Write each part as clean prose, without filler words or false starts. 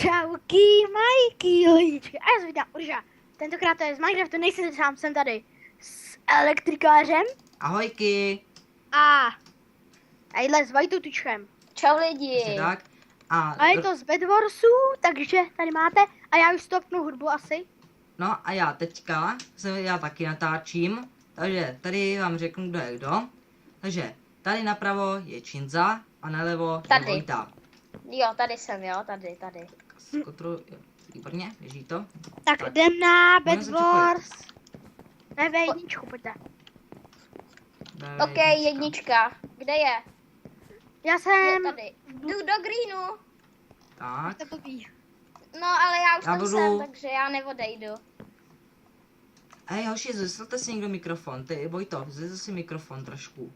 Čauky, majky, lidičky. A já se vydám, Urža. Tentokrát to je z Minecraftu, nejsem sám, jsem tady s elektrikářem. Ahojky. A tadyhle s Vajtutučkem. Čau lidi. Tak. A je to z Bedwarsů, takže tady máte. A já už stopnu hudbu asi. No a já teďka, já taky natáčím, takže tady vám řeknu, kdo je kdo. Takže tady napravo je Činza a nalevo je Tady. Vojta. Jo, tady jsem, jo, tady. Výborně, běží to. Tak Tak. jdem na Můžeme se Bedwars. Ne, ve jedničku, pojďte. OK, jednička. Kde je? Já Je jsem... tady. Jdu do greenu. Tak, To blbý. No, ale já už Já tam budu- jsem, takže já neodejdu. hej hoši, zvyslete si někdo mikrofon, ty Vojto, zvyslete si mikrofon trošku.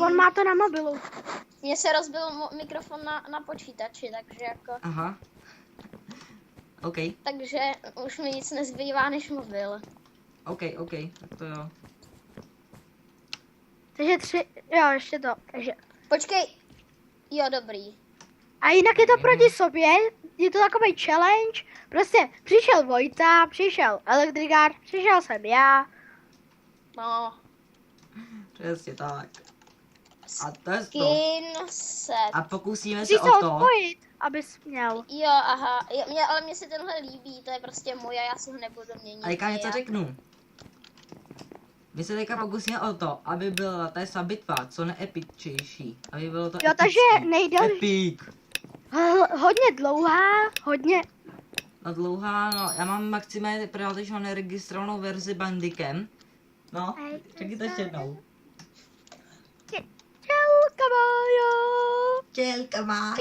On má to na mobilu. Mně se rozbil mikrofon na počítači, takže jako... Aha. OK, Takže už mi nic nezbývá než mobil. OK, tak to jo. Takže 3, jo, ještě to. Takže. Počkej. Jo, dobrý. A jinak je to proti sobě, je to takový challenge. Prostě přišel Vojta, přišel elektrikář, přišel jsem já. No. Přesně tak. A to je to. Skin set. A pokusíme Musíš se se o to. odpojit, abys měl. Jo, aha. Ale mně se tenhle líbí, to je prostě můj a já si ho nebudu měnit. A teďka něco nijak. řeknu. My se teďka pokusíme o to, aby byla ta bitva co neepičtější. Aby bylo to Jo, takže epický. nejde Epic. hodně dlouhá, hodně. No dlouhá, no, já mám maximálně, protože mám neregistrovanou verzi bandikem. No, řekni to ještě jednou. Čau, kamajo. Čelka má.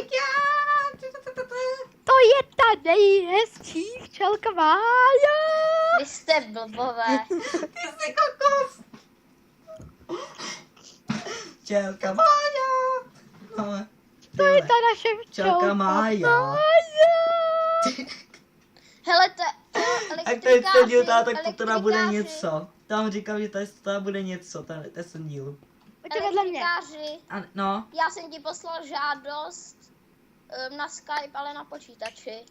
To je ta nejhezčí včelka Mája. Vy jste blbové. Ty jsi kokos. Čelka Mája. No, To je ta naše Včelka včelka Mája. Hele, Jak to je ten díl, tak to teda bude něco. Tam říkám, že to teda bude něco, to je ten díl. Pojďte vedle mě. Elektrikáři, A no, já jsem ti poslal žádost na Skype, ale na počítači.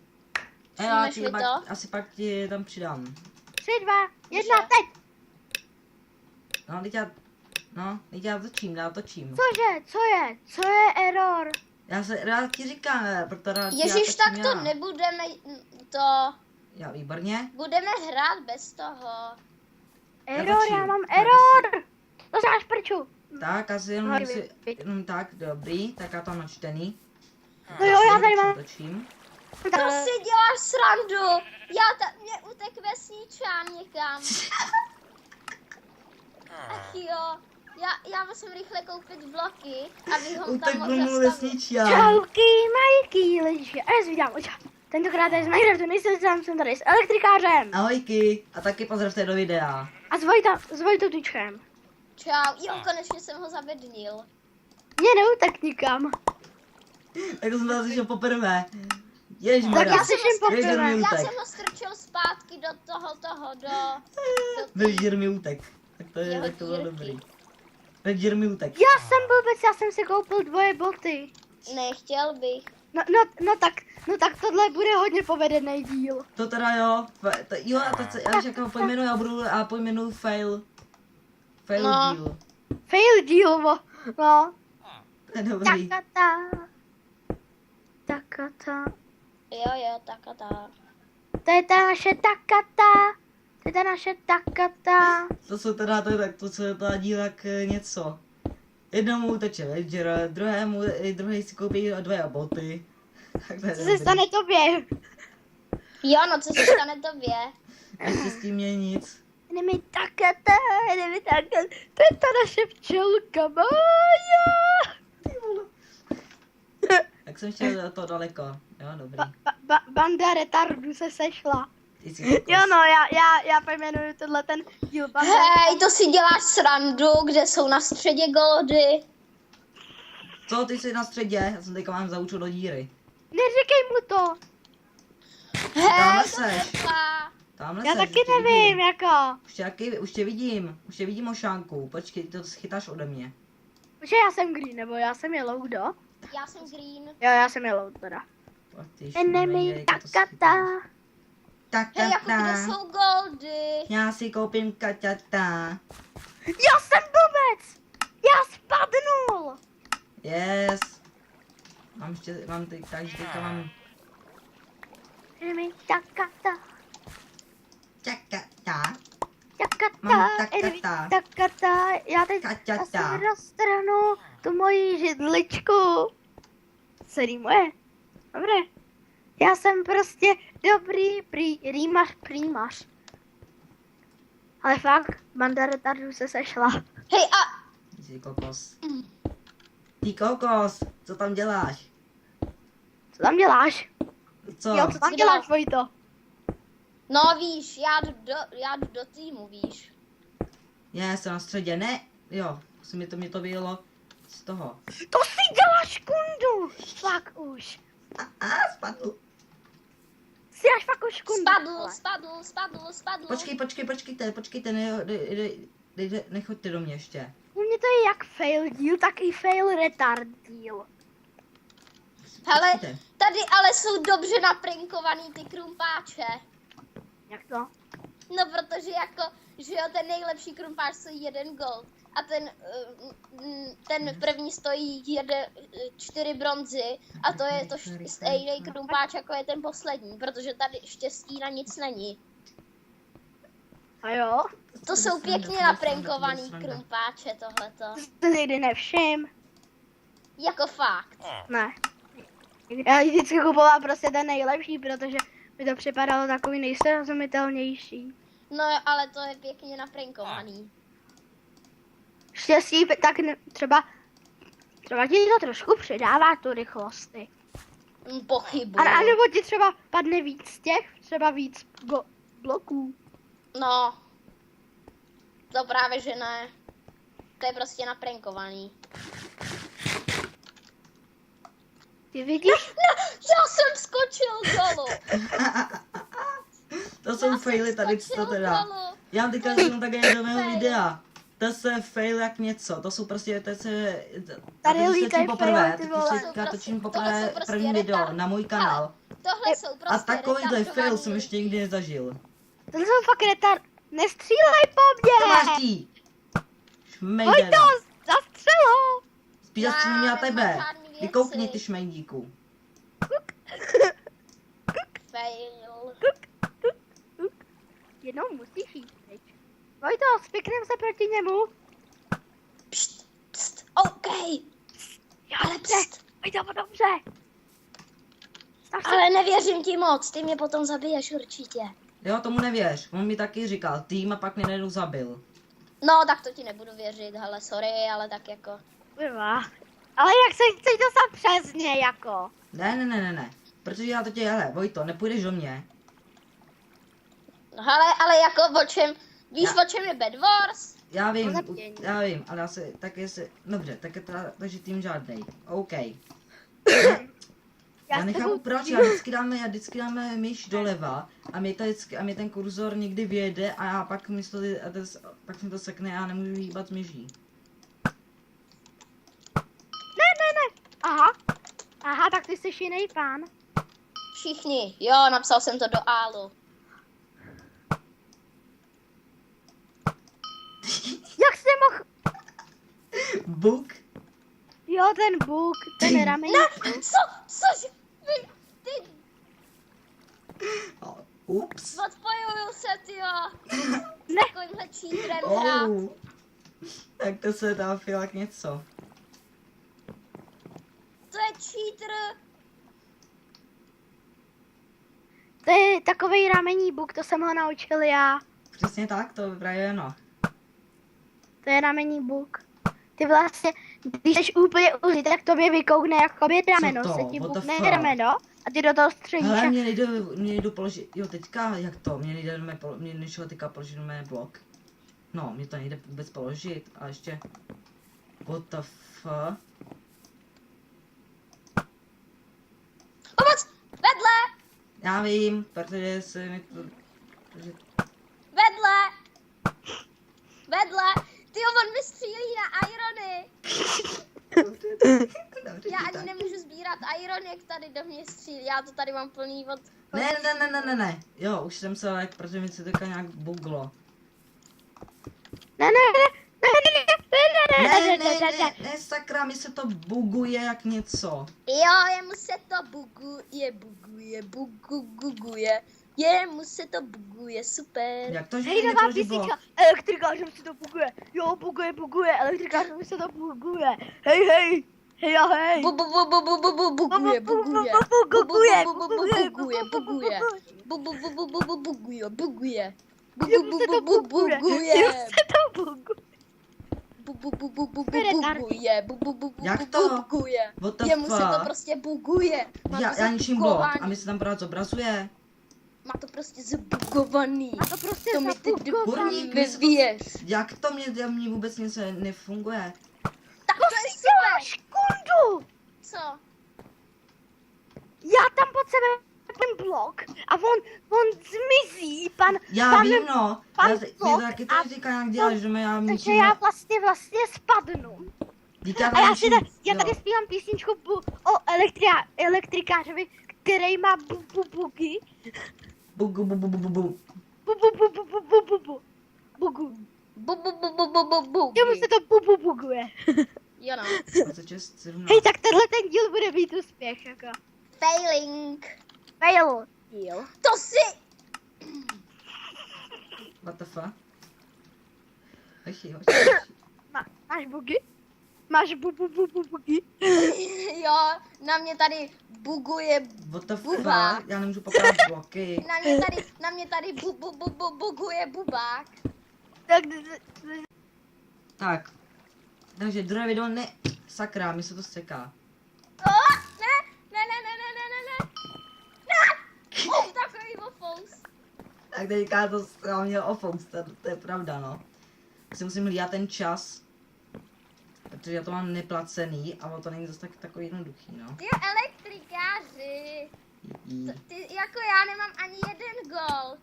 a já Přijmeš ti mi pak, to? asi pak ti tam přidám. 3, 2, 1, Může. teď. No, teď já točím. Cože, co je error? Já ti říkám, protože Ježíš, tak to já. nebudeme, to Já, výborně. budeme hrát bez toho. Error, začnu. já mám Tak error. To znáš prču. Tak, asi jenom Ahoj, si, jenom tak, dobrý, tak já to mám načtený. No jo, já tady mám. Točím. To si děláš srandu. Mě utek vesničám někam. Ach jo. Já musím rychle koupit bloky, abych ho tam Utek mohl mu zastavit. vesničák. Čauky, majky, lidičky. A já se vydám, tentokrát je z Minecraftu, nejsem sám, jsem tady s elektrikářem. Ahojky, a taky pozdravte do videa. A s Vojtutučkem. Čau. Jo, konečně jsem ho zabednil. Mě neutek nikam. Tak to jsem to slyšel poprvé. Tak Ježmarja. já slyším poprvé. Já jsem ho strčil zpátky do do Večer mi útek. Tak to je, Jeho tak to bylo dírky. dobrý. Večer mi útek. Já jsem blbec, já jsem si koupil 2 boty. Nechtěl bych. No tak tohle bude hodně povedený díl. To teda jo. Jo, a to já jako pojmenuji, já pojmenuji fail. Fail No. díl. Fail díl, no. To je dobrý. Takata. Jo, tak a tak. To je ta naše takata. To je ta naše takata. To jsou teda, to je teda díl jak něco. Jednomu uteče večer, druhý si koupí 2 boty. Tak to je Co se dobrý. stane tobě? Jo, no co se stane tobě? Ještě s tím mě nic. Jde mi takata. To je ta naše včelka Mája. Jak jsem chtěl to daleko. Jo, dobrý. Banda retardů se sešla. Ty jsi kokos. Jo no, já pojmenuju tenhle ten díl banda. Hej, to si děláš srandu, kde jsou na středě goldy. Co, ty jsi na středě? Já jsem teďka mám zaučil do díry. Neříkej mu to. Tamhle Hej, to seš. trvá. Tamhle Já seš, taky už tě nevím, vidím. jako. Už tě vidím Ošánku. Počkej, ty to schytáš ode mě. Protože já jsem green, nebo já jsem yellow, kdo? Já jsem green. Jo, já jsem yellow teda. Fakt, ty Enemy šmejde, jako to takata. Takata. Hej, jako kde jsou goldy? Já si koupím kaťata. Já jsem blbec! Já spadnul! Yes. Mám takže teďka mám Enemy takata. takata. Takata. Mám Enemy takata. takata. Já teď Kaťata. asi roztrhnu tu moji židličku. Co rýmuje? Dobré. Já jsem prostě dobrý rýmař. Ale fakt, banda retardů se sešla. Hej, a Ty kokos. Ty kokos, co tam děláš? Co tam děláš? Co? Jo, co tam děláš, Vojto? no víš, já jdu do týmu, víš. Já jsem na středě, ne? Jo, mě to vyjelo z toho. To si děláš kundu! Fakt už. Spadl. Si dáš fakt už kundu. Spadl. Počkejte, nechoďte do mě ještě. U mě to je jak fail díl, tak i fail retard díl. Hele, Počkejte. tady ale jsou dobře naprinkovaný ty krumpáče. Jak to? No protože jako, že jo, ten nejlepší krumpáč stojí 1 gold. A ten první stojí 4 bronzy. A to je to stejný krumpáč, jako je ten poslední. Protože tady štěstí na nic není. A jo? To jsou pěkně naprinkovaný krumpáče tohleto. To nikdy nevšim. Jako fakt. Ne. Já vždycky kupovala prostě ten nejlepší, protože mi to připadalo takový nejsrozumitelnější. No ale to je pěkně naprinkovaný. Štěstí, tak třeba ti to trošku přidává tu rychlosti. Pochybuju. A nebo ti třeba padne víc třeba víc bloků. No. To právě, že ne. To je prostě naprinkovaný. Ty vidíš? No, já jsem skočil dolů. To jsou faily tady, co teda. Já teďka jsem tak do mého videa. To se fail jak něco, to jsou prostě, to se, Tady já lítají faily, ty vole. já točím Tohle poprvé jsou prostě první video retard. na můj kanál. Tohle jsou prostě A takovýhle fail retardovaný jsem ještě lidi. nikdy nezažil. To jsou fakt retard. Nestřílej po To mně! máš ty! Šmejdera. Vojto, zastřelo! Spíš zastřelím já tebe. nemám žádný věci. Vykoukni ty šmejdíku. Fail. Jednou musíš jít, teď. Vojto, spiknem se proti němu. Pst, OK. Jo, Ale dobře. pst. Vojto, dobře. Stav se. Ale nevěřím ti moc, ty mě potom zabiješ určitě. Jo, tomu nevěř. On mi taky říkal tým a pak mě najednou zabil. No, tak to ti nebudu věřit, hele, sorry, ale tak jako. Kurva. Ale jak se chceš dostat přesně, jako? Ne. Protože já to tě, hele, Vojto, nepůjdeš do mě. No, hele, ale jako o čem, víš o čem je Bed Wars? Já vím, Pozapění. ale já se, tak jestli, dobře, tak je teda, takže tým žádnej. OK. Já s nechápu tebou proč, jdu. já vždycky dáme myš doleva a mě ten kurzor někdy vyjede a já pak pak mi to sekne a já nemůžu hýbat s myší. Ne. Aha, tak ty jsi jiný pán. Všichni, jo, napsal jsem to do álu. Jak jsi mohl? Buk? Jo, ten buk, ten ramení. Cože? Ty, Ups. odpojuju se, tyjo. Ne. Takovýmhle cheaterem hrát. Oh. Tak to se dá jak něco. To je cheater. To je takovej ramení buk, to jsem ho naučil já. Přesně tak, to právě ano. To je ramení buk. Ty vlastně, když jsi úplně uzí, tak tobě vykoukne jakoby rameno. Co to? Se ti What the bukne fuck? rameno a ty do toho střelíš. Hele, mě nejde položit, jo teďka, jak to, mě nešlo teďka položit na mé blok. No, mě to nejde vůbec položit a ještě, what the fuck? Pomoc! Vedle! Já vím, protože se mi to, protože, Vedle! Tyjo, on mi střílí na irony. Dobře, Já tak. ani nemůžu sbírat iron, jak tady do mě střílí. Já to tady mám plný od... Ne. Jo, už jsem se lek, protože mi se to nějak buglo. Ne, Ne, sakra, mi se to buguje jak něco. Jo, jemu se to buguje. Jemu se to buguje, super. Jak to, že Hej, mi nová neproží písnička, elektrikářem se to buguje. Jo, buguje, elektrikářem se to buguje. Hej, jo, hej. Buguje. Jemu se to buguje. Jak to? Buguje. What the Jemu se to fuck? prostě buguje. Já ničím blok a mi se tam pořád zobrazuje. Má to prostě zabugovaný. A to prostě To mi ty zabugovaný. Kurník, mi se to- nevěř. Jak to mě vůbec něco nefunguje? Tak to je super. Sekundu. Co? Já tam pod sebe ten blok a on zmizí, Já pan, vím, no. pan Já mě blok taky to a říká nějak děláš, že já takže ničím já vlastně spadnu. Díky, A já tady zpívám písničku o elektrikářovi, který má bugy. Bugu. Bugu. Bugu. Jemu se to buguje. Jo no. 26, 17. Hej, tak tenhle ten díl bude mít úspěch, jako. Failing. Fail díl. To si... What the fuck? Hoši. Máš bugy? Máš bugy? Jo, na mě tady buguje... What the fuck? Buba. Já nemůžu pokládat bloky. Na mě tady buguje bubák. Tak, Takže druhé video sakra, mi se to seká. Ne. Takový ofous. Tak teďka to měl ofous, to je pravda, no. Si musím hlídat ten čas, protože já to mám neplacený a to není zase takový jednoduchý, no. Ty elektrikáři. Ty, jako já nemám ani jeden gold.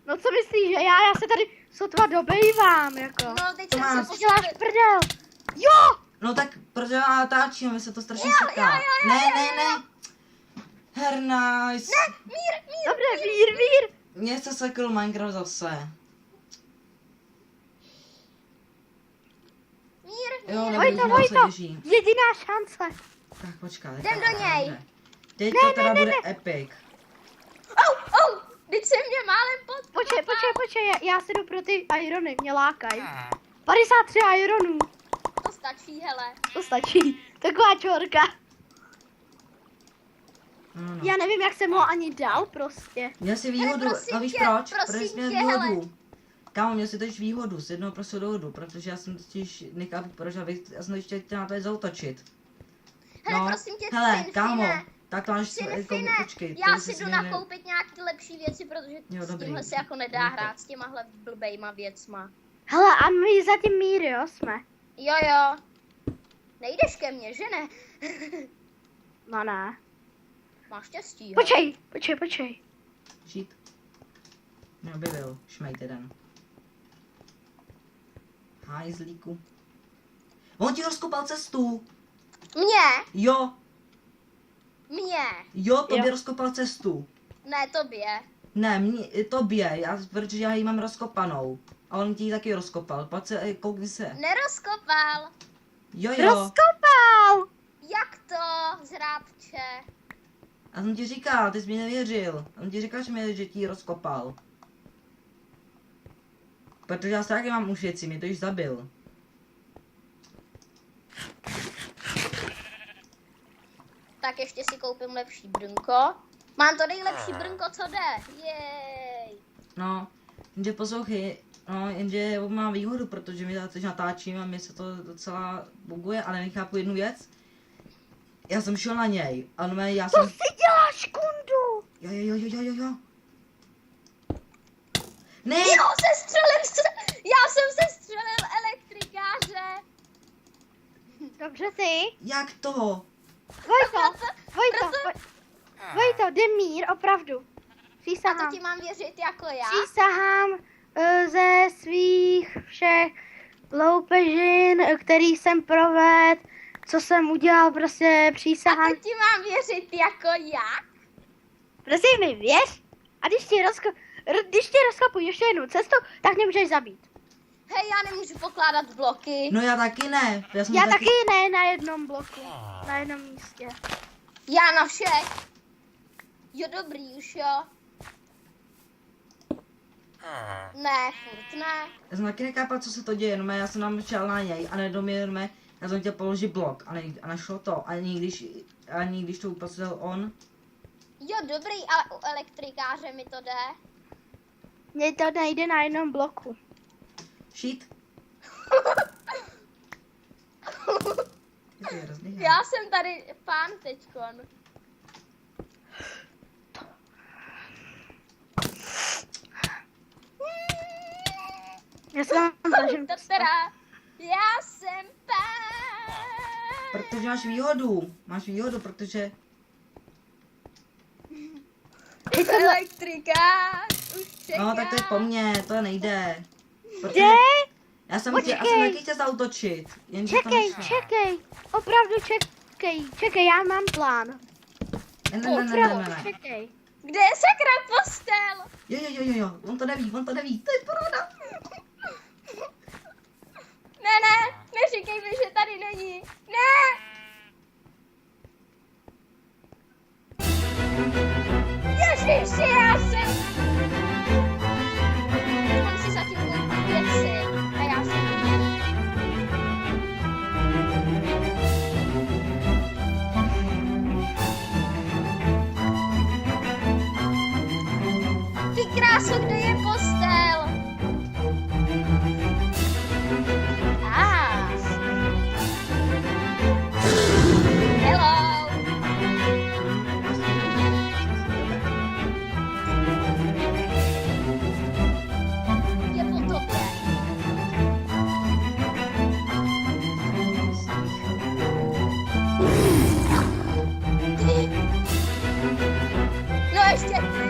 no co myslíš, že já se tady sotva dobejvám, jako. No, teď To jsem máš. se Co děláš postavil. prdel? Jo! No tak, protože já natáčím, mi se to strašně Jo. seká. Ne. Hernice. Mír. Dobře, vír. Mně se sekl Minecraft zase. Jo, Vojto, dobrý, že se těší. jediná šance. Tak počkej. Jdem do něj. Teď to teda bude epic. Au, teď se mě málem Počkej, já si jdu pro ty irony, mě lákaj. 53 ironů, To stačí, hele. to stačí. Taková čorka. No. Já nevím, jak jsem ho ani dal prostě. Měl si výhodu, prosím a víš tě, proč? prosím Protože jsi měl tě, výhodu. Kámo, měl si totiž výhodu z jednoho prostě dohodu, protože já jsem totiž nechápu, proč já jsem ještě chtěl na to zautočit. Hele, prosím tě, hele, Finn, kámo, Finne. tak to máš, Fine, počkej. já to si jsi jdu mě nakoupit nějaký lepší věci, protože Jo, s dobrý. tímhle se jako nedá hrát, s těmahle blbejma věcma. Hele, a my zatím mír, jo, jsme. Jo. Nejdeš ke mně, že ne? No ne. Máš štěstí, hele. Počkej. Žít. Neobjevil, šmejt jeden. Hajzlíku. On ti rozkopal cestu. Mě, Tobě Jo. rozkopal cestu. ne tobě. Ne, tobě, protože já ji mám rozkopanou. A on ti ji taky rozkopal, pojď se, koukni se. Nerozkopal. Jo. Rozkopal! Jak to, zrádče? A jsem ti říkal, ty jsi mi nevěřil. On ti říkal, že ti ji rozkopal. Protože já taky mám už věci, mě to již zabil. Tak ještě si koupím lepší brnko. Mám to nejlepší brnko, co jde. Jej. No, jenže poslouchej, jenže on má výhodu, protože my teď natáčím a mi se to docela buguje, ale nechápu jednu věc. Já jsem šel na něj, ale já To jsem... si děláš, kundu! Jo. Ne! Jo, já jsem se střelil elektrikáře. Dobře ty. Jak to? Vojto, jde mír, opravdu. A to Přísahám. ti mám věřit jako já? Přísahám ze svých všech loupežin, který jsem provedl, co jsem udělal, prostě A přísahám. to ti mám věřit jako já? Prosím mi, věř? A když ti rozkopu ještě jednu cestu, tak mě můžeš zabít. Hej, já nemůžu pokládat bloky. No já taky ne. Jsem Já taky ne na jednom bloku, na jednom místě. Já na všech. Jo, dobrý, už jo. Ne, furt ne. Já jsem taky nechápal, co se to děje, no já jsem tam šel na něj a nedoměrme, já jsem chtěl položit blok a nešlo to, ani když to uprosil on. Jo, dobrý, ale u elektrikáře mi to jde. Mně to nejde na jednom bloku. Shit. Je to hrozný, he. Já jsem tady pán teďkon. Já jsem zažil. Tatara, já jsem pán. Protože máš výhodu, protože Elektrikář už čeká. no tak to je po mně, to nejde. Protože Kde? já jsem Počkej. taky chtěl zautočit, jenže to Čekej, nešlo. čekej. Opravdu čekej, já mám plán. Ne. Opravdu, čekej. Kde je sakra postel? Jo, on to neví, to je paráda. Ne, neříkej mi, že tady není. Ne! Ježiši, já jsem... On si zatím koupí věci a já jsem... Ty kráso, kde je postel? Ah. Hello. Je po tobě. Ty. No ještě ty.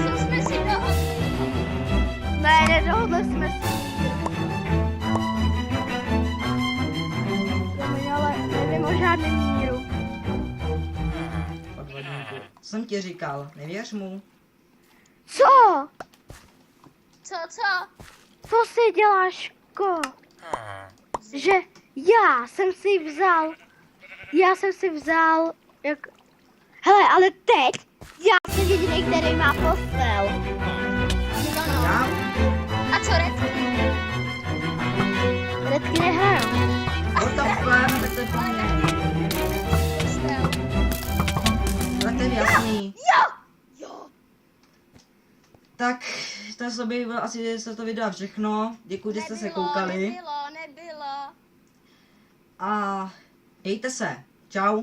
Co jsme si dohodli? Ne, nedohodli jsme se. Promiň, ale nevím o žádném míru. Podvodníku. Co jsem ti říkal, nevěř mu. Co? Co? Co si děláš, Ko? Že já jsem si vzal, jak... Hele, ale teď já jsem jediný, který má postel. No, no. Já? A co redky? Redky nehrajou. What the fuck, tak to je po mně. Postel. Tak to je jasný. Jo. Tak, to by bylo asi se to video všechno. Děkuji, že jste se koukali. Nebylo. A mějte se. Čau.